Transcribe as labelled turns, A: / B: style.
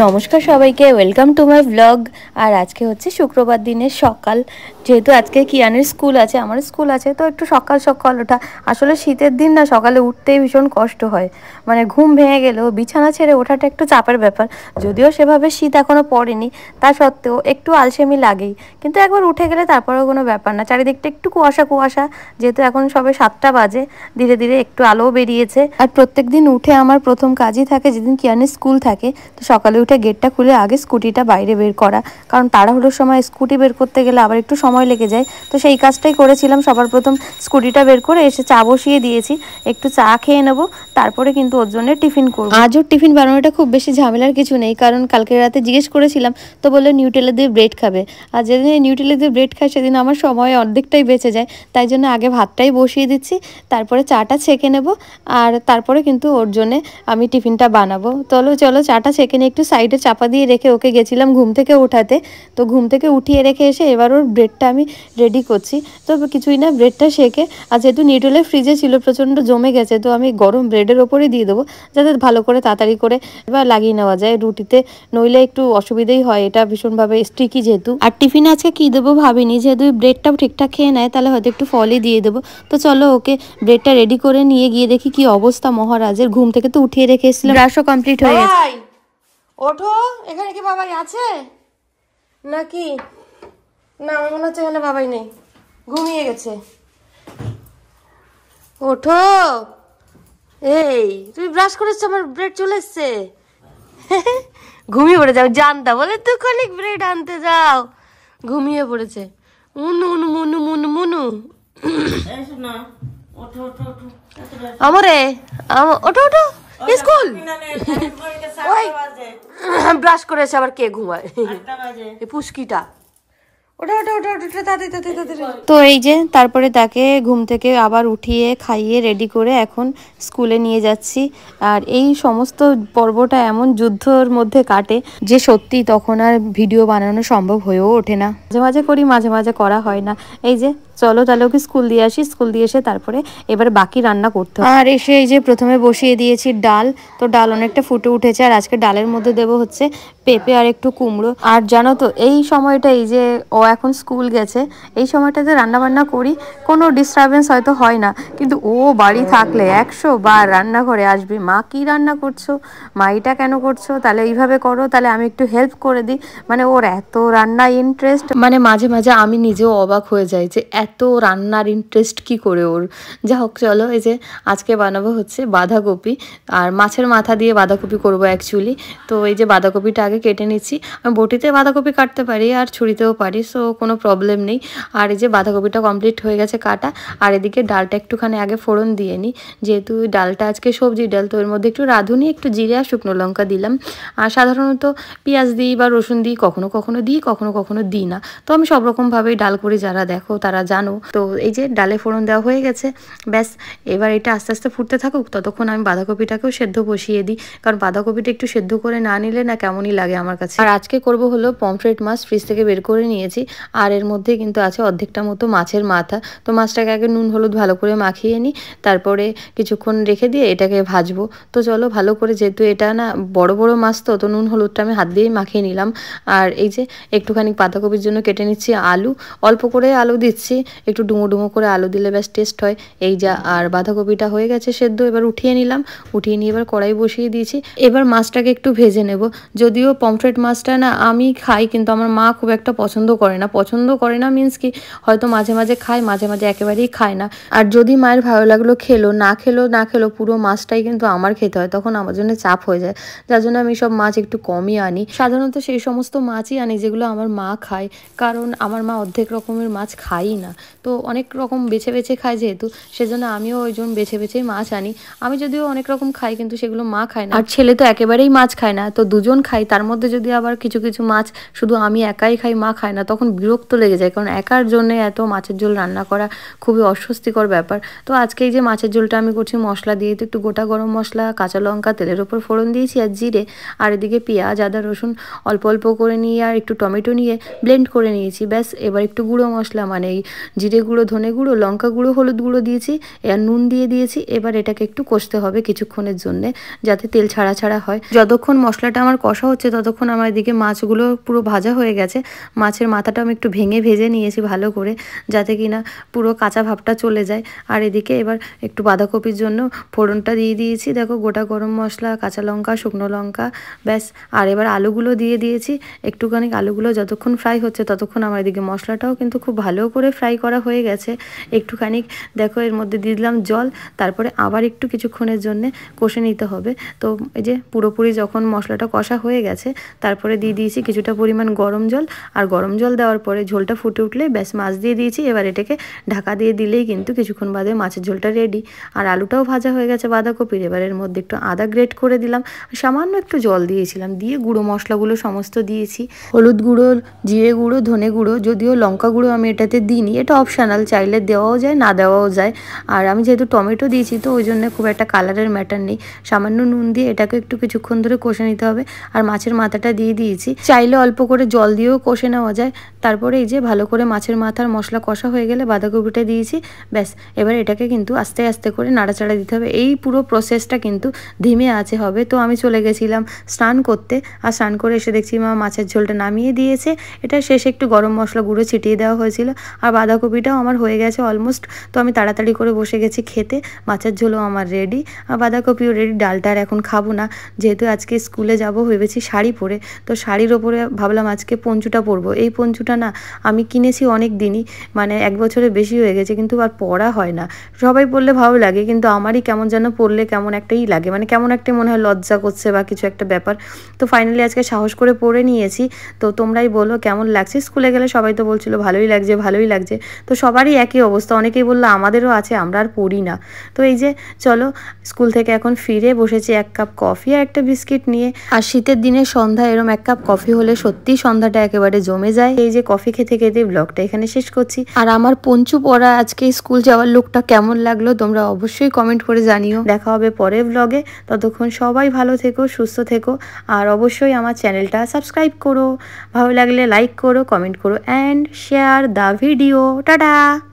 A: নমস্কার সবাইকে, welcome to my blog. আর আজকে হচ্ছে শুক্রবার দিনের সকাল, যেহেতু আজকে কিয়ানের স্কুল আছে, আমার স্কুল আছে, তো একটু সকাল সকাল ওঠা। আসলে শীতের দিন না, সকালে উঠতেই ভীষণ কষ্ট হয়, মানে ঘুম ভেঙে গেলেও বিছানা ছেড়ে ওঠাটা একটু চাপের ব্যাপার। যদিও সেভাবে শীত এখনও পড়েনি, তা সত্ত্বেও একটু আলসেমি লাগেই, কিন্তু একবার উঠে গেলে তারপরেও কোনো ব্যাপার না। চারিদিকটা একটু কুয়াশা কুয়াশা, যেহেতু এখন সবে 7টা বাজে, ধীরে ধীরে একটু আলোও বেরিয়েছে। আর প্রত্যেক দিন উঠে আমার প্রথম কাজই থাকে, যেদিন কিয়ানের স্কুল থাকে, তো সকালে উঠে গেটটা খুলে আগে স্কুটিটা বাইরে বের করা, কারণ তাড়াহুড়োর সময় স্কুটি বের করতে গেলে আবার একটু সময় লেগে যায়। তো সেই কাজটাই করেছিলাম। সবার প্রথম স্কুটিটা বের করে এসে চা বসিয়ে দিয়েছি, একটু চা খেয়ে নেবো, তারপরে কিন্তু ওর জন্য টিফিন করবো। আজও টিফিন বানানোটা খুব বেশি ঝামেলার কিছু নেই, কারণ কালকে রাতে জিজ্ঞেস করেছিলাম, তো বললো নিউটেলা দিয়ে ব্রেড খাবে। আর যেদিন নিউটেলা দিয়ে ব্রেড খায় সেদিন আমার সময় অর্ধেকটাই বেঁচে যায়, তাই জন্য আগে ভাতটাই বসিয়ে দিচ্ছি, তারপরে চাটা ছেঁকে নেব, আর তারপরে কিন্তু ওর জন্যে আমি টিফিনটা বানাবো। চলো চাটা ছেঁকে নিয়ে একটু সাইডে চাপা দিয়ে রেখে ওকে গেছিলাম ঘুম থেকে ওঠাতে। তো ঘুম থেকে উঠিয়ে রেখে এসে এবার ওর ব্রেডটা আমি রেডি করছি। তো কিছুই না, ব্রেডটা সেঁকে, আর যেহেতু নিউটেলা ফ্রিজে ছিল, প্রচণ্ড জমে গেছে, তো আমি গরম ব্রেডের ওপরেই দিয়ে দেবো, যাতে ভালো করে তাড়াতাড়ি করে এবার লাগিয়ে নেওয়া যায় রুটিতে, নইলে একটু অসুবিধাই হয়, এটা ভীষণভাবে স্টিকি যেহেতু। আর টিফিনে আজকে কী দেবো ভাবিনি, যেহেতু ব্রেডটাও ঠিকঠাক খেয়ে নেয়, তাহলে হয়তো একটু ফলই দিয়ে দেবো। তো চলো ওকে ব্রেডটা রেডি করে নিয়ে গিয়ে দেখি কি অবস্থা মহারাজের। ঘুম থেকে তো উঠিয়ে রেখে এসেছিলাম, ব্রাশও কমপ্লিট হয়ে গেছে। ওঠো, এখানে কি বাবাই আছে নাকি? না, আমার মনে হচ্ছে এখানে বাবাই নেই, ঘুমিয়ে গেছে। ওঠো, এই তুমি ব্রাশ করেছো, আমার ব্রেড চলে এসছে। ঘুমিয়ে পড়ে যাও, জানতা বলে তুই খানিক ব্রেড আনতে যাও, ঘুমিয়ে পড়েছে। মুনু মুনু মুনু মুনু মুনু আমরে ওঠো ওঠো, স্কুল ওই ব্রাশ করেছে, আবার কে ঘুমায় এই পুষ্কিটা। তো এই যে তারপরে তাকে ঘুম থেকে আবার উঠিয়ে খাইয়ে রেডি করে এখন স্কুলে নিয়ে যাচ্ছি। আর এই সমস্ত পর্বটা এমন যুদ্ধর মধ্যে কাটে যে সত্যি তখন আর ভিডিও বানানো সম্ভব হয়েও ওঠে না। মাঝে মাঝে করি, মাঝে মাঝে করা হয় না। এই যে চলো তাহলে ওকে স্কুল দিয়ে আসি, স্কুল দিয়ে এসে তারপরে এবার বাকি রান্না করতে হবে। আর এসে এই যে প্রথমে বসিয়ে দিয়েছি ডাল, তো ডাল অনেকটা ফুটে উঠেছে, আর আজকে ডালের মধ্যে দেবো হচ্ছে পেঁপে আর একটু কুমড়ো। আর জানো তো এই সময়টা, এই যে ও এখন স্কুল গেছে, এই সময়টাতে রান্নাবান্না করি, কোনো ডিস্টারবেন্স হয়তো হয় না, কিন্তু ও বাড়ি থাকলে 100 বার রান্নাঘরে আসবে, মা কি রান্না করছো, মা এটা কেন করছো, তাহলে এইভাবে করো, তাহলে আমি একটু হেল্প করে দিই। মানে ওর এত রান্না ইন্টারেস্ট, মানে মাঝে মাঝে আমি নিজেও অবাক হয়ে যাই যে এত রান্নার ইন্টারেস্ট কি করে ওর। যা হোক চলো, এই যে আজকে বানাবো হচ্ছে বাঁধাকপি, আর মাছের মাথা দিয়ে বাঁধাকপি করবো অ্যাকচুয়ালি। তো এই যে বাঁধাকপিটা আগে কেটে নিচ্ছি, আমি বটিতে বাঁধাকপি কাটতে পারি আর ছুরিতেও পারি, সো কোনো প্রবলেম নেই। আর এই যে বাঁধাকপিটা কমপ্লিট হয়ে গেছে কাটা, আর এদিকে ডালটা একটুখানি আগে ফোড়ন দিয়ে নিই, যেহেতু ডালটা আজকে সবজির ডাল, তো এর মধ্যে একটু রাঁধুনি, একটু জিরে আর শুকনো লঙ্কা দিলাম। আর সাধারণত পেঁয়াজ দিই বা রসুন দিই, কখনো কখনো দিই, কখনো কখনো দিই না, তো আমি সব রকমভাবেই ডাল করি, যারা দেখো তারা জানো। তো এই যে ডালে ফোড়ন দেওয়া হয়ে গেছে, ব্যাস এবার এটা আস্তে আস্তে ফুটতে থাকুক, ততক্ষণ আমি বাঁধাকপিটাকেও সেদ্ধ বসিয়ে দিই, কারণ বাঁধাকপিটা একটু সেদ্ধ করে না নিলে না কেমনই লাগে আমার কাছে। আর আজকে করব হলো পমফ্রেট মাছ, ফ্রিজ থেকে বের করে নিয়েছি, আর এর মধ্যে কিন্তু আছে অর্ধেকটা মতো মাছের মাথা। তো মাছটাকে আগে নুন হলুদ ভালো করে মাখিয়ে নিই, তারপরে কিছুক্ষণ রেখে দিয়ে এটাকে ভাজবো। তো চলো ভালো করে, যেহেতু এটা না বড় বড় মাছ, তো নুন হলুদটা আমি হাত দিয়েই মাখিয়ে নিলাম। আর এই যে একটুখানি বাঁধাকপির জন্য কেটে নিচ্ছি আলু, অল্প করে আলু দিচ্ছি, একটু ডুমো ডুমো করে আলু দিলে ব্যাস টেস্ট হয়। এই যা, আর বাঁধাকপিটা হয়ে গেছে সেদ্ধ, এবার উঠিয়ে নিলাম, উঠিয়ে নিয়ে এবার কড়াই বসিয়ে দিয়েছি। এবার মাছটাকে একটু ভেজে নেব। যদিও পমফ্রেট মাছটা না আমি খাই, কিন্তু আমার মা খুব একটা পছন্দ করে না। পছন্দ করে না মিন্স কি, হয়তো মাঝে মাঝে খায়, মাঝে মাঝে একেবারেই খায় না। আর যদি মায়ের ভালো লাগলো খেলো, না খেলো পুরো মাছটাই কিন্তু আমার খেতে হয়, তখন আমার জন্য চাপ হয়ে যায়, যার জন্য আমি সব মাছ একটু কমই আনি। সাধারণত সেই সমস্ত মাছই আনি যেগুলো আমার মা খায়, কারণ আমার মা অর্ধেক রকমের মাছ খাই না, তো অনেক রকম বেছে বেছে খায় যেহেতু, সেজন্য আমিও ওই জন্য বেছে বেছেই মাছ আনি। আমি যদিও অনেক রকম খাই, কিন্তু সেগুলো মা খায় না, আর ছেলে তো একেবারেই মাছ খায় না, তো দুজন খাই, তার মধ্যে যদি আবার কিছু কিছু মাছ শুধু আমি একাই খাই, মা খায় না, তখন বিরক্ত লেগে যায়, কারণ একার জন্য এত মাছের ঝোল রান্না করা খুবই অস্বস্তিকর ব্যাপার। তো আজকে এই যে মাছের ঝোলটা আমি করছি মশলা দিয়ে, তো একটু গোটা গরম মশলা, কাঁচা লঙ্কা তেলের ওপর ফোড়ন দিয়েছি, আর জিরে, আর এদিকে পেঁয়াজ আদা রসুন অল্প অল্প করে নিয়ে আর একটু টমেটো নিয়ে ব্লেন্ড করে নিয়েছি, ব্যাস। এবার একটু গুঁড়ো মশলা, মানে এই জিরে গুঁড়ো, ধনে গুঁড়ো, লঙ্কা গুঁড়ো, হলুদ গুঁড়ো দিয়েছি, আর নুন দিয়ে দিয়েছি। এবার এটাকে একটু কষতে হবে কিছুক্ষণের জন্যে, যাতে তেল ছাড়া ছাড়া হয়। যতক্ষণ মশলাটা আমার কষা হচ্ছে ততক্ষণ আমার এদিকে মাছগুলো পুরো ভাজা হয়ে গেছে। মাছের মাথাটা আমি একটু ভেঙে ভেজে নিয়েছি ভালো করে, যাতে কিনা পুরো কাঁচা ভাবটা চলে যায়। আর এদিকে এবার একটু বাঁধাকপির জন্য ফোড়নটা দিয়ে দিয়েছি, দেখো গোটা গরম মশলা, কাঁচা লঙ্কা, শুকনো লঙ্কা, ব্যাস। আর এবার আলুগুলো দিয়ে দিয়েছি। একটুখানি আলুগুলো যতক্ষণ ফ্রাই হচ্ছে ততক্ষণ আমার এদিকে মশলাটাও কিন্তু খুব ভালো করে ফ্রাই করা হয়ে গেছে। একটুখানি দেখো এর মধ্যে দিয়ে দিলাম জল, তারপরে আবার একটু কিছুক্ষণের জন্যে কষে নিতে হবে। তো এই যে পুরোপুরি যখন মশলাটা কষা হয়ে গেছে তারপরে দিয়ে দিয়েছি কিছুটা পরিমাণ গরম জল। আর গরম জল দেওয়ার পরে ঝোলটা ফুটে উঠলে ব্যাস মাছ দিয়ে দিয়েছি। এবার এটাকে ঢাকা দিয়ে দিলেই কিন্তু কিছুক্ষণ বাদে মাছের ঝোলটা রেডি। আর আলুটাও ভাজা হয়ে গেছে বাঁধাকপির। এবার এর মধ্যে একটু আদা গ্রেট করে দিলাম, সামান্য একটু জল দিয়েছিলাম, দিয়ে গুঁড়ো মশলাগুলো সমস্ত দিয়েছি। হলুদ গুঁড়ো, জিরে গুঁড়ো, ধনে গুঁড়ো, যদিও লঙ্কা গুঁড়ো আমি এটাতে দিইনি, এটা অপশানাল, চাইলে দেওয়াও যায় না দেওয়াও যায়। আর আমি যেহেতু টমেটো দিয়েছি তো ওই জন্য খুব একটা কালারের ম্যাটার নেই। সামান্য নুন দিয়ে এটাকে একটু কিছুক্ষণ ধরে কষে নিতে হবে। আর মাছের মাথাটা দিয়ে দিয়েছি, চাইলে অল্প করে জল দিয়েও কষে নেওয়া যায়। তারপরে এই যে ভালো করে মাছের মাথার মশলা কষা হয়ে গেলে বাঁধাকপিটা দিয়েছি, ব্যাস। এবার এটাকে কিন্তু আস্তে আস্তে করে নাড়াচাড়া দিতে হবে। এই পুরো প্রসেসটা কিন্তু ধিমে আঁচে হবে। তো আমি চলে গেছিলাম স্নান করতে, আর স্নান করে এসে দেখছি মা মাছের ঝোলটা নামিয়ে দিয়েছে। এটা শেষে একটু গরম মশলা গুঁড়ো ছিটিয়ে দেওয়া হয়েছিল। আর বাঁধাকপিটাও আমার হয়ে গেছে অলমোস্ট। তো আমি তাড়াতাড়ি করে বসে গেছি খেতে। মাছের ঝোলও আমার রেডি, আর বাঁধাকপিও রেডি। ডালটা আর এখন খাবো না, যেহেতু আজকে স্কুলে যাব ভেবেছি শাড়ি পরে। তো শাড়ির ওপরে ভাবলাম আজকে পঞ্চুটা পরবো। এই পঞ্চুটা না আমি কিনেছি অনেক দিনই, মানে 1 বছরের বেশি হয়ে গেছে, কিন্তু আর পরা হয় না। সবাই পরলে ভালো লাগে, কিন্তু আমারই কেমন যেন পরলে কেমন একটাই লাগে, মানে কেমন একটা মনে হয় লজ্জা করছে বা কিছু একটা ব্যাপার। তো ফাইনালি আজকে সাহস করে পরে নিয়েছি। তো তোমরাই বলো কেমন লাগছে। স্কুলে গেলে সবাই তো বলছিল ভালোই লাগছে ভালোই লাগছে। তো সবারই একই অবস্থা, অনেকেই বললো আমাদেরও আছে, আমরা আর পড়ি না। তো এই যে চলো স্কুল থেকে এখন ফিরে বসেছি 1 কাপ কফি আর একটা বিস্কিট নিয়ে। আর শীতের দিনে সন্ধ্যা এরম 1 কাপ কফি হলে সত্যিই সন্ধ্যাটা একেবারে জমে যায়। এই যে কফি খেতে খেতে ব্লগটা এখানে শেষ করছি। আর আমার পঞ্চু পরা আজকে স্কুল যাওয়ার লুকটা কেমন লাগলো তোমরা অবশ্যই কমেন্ট করে জানিও। দেখা হবে পরের ব্লগে। ততক্ষণ সবাই ভালো থেকো, সুস্থ থেকো। আর অবশ্যই আমার চ্যানেলটা সাবস্ক্রাইব করো, ভালো লাগলে লাইক করো, কমেন্ট করো and share the video. Tata.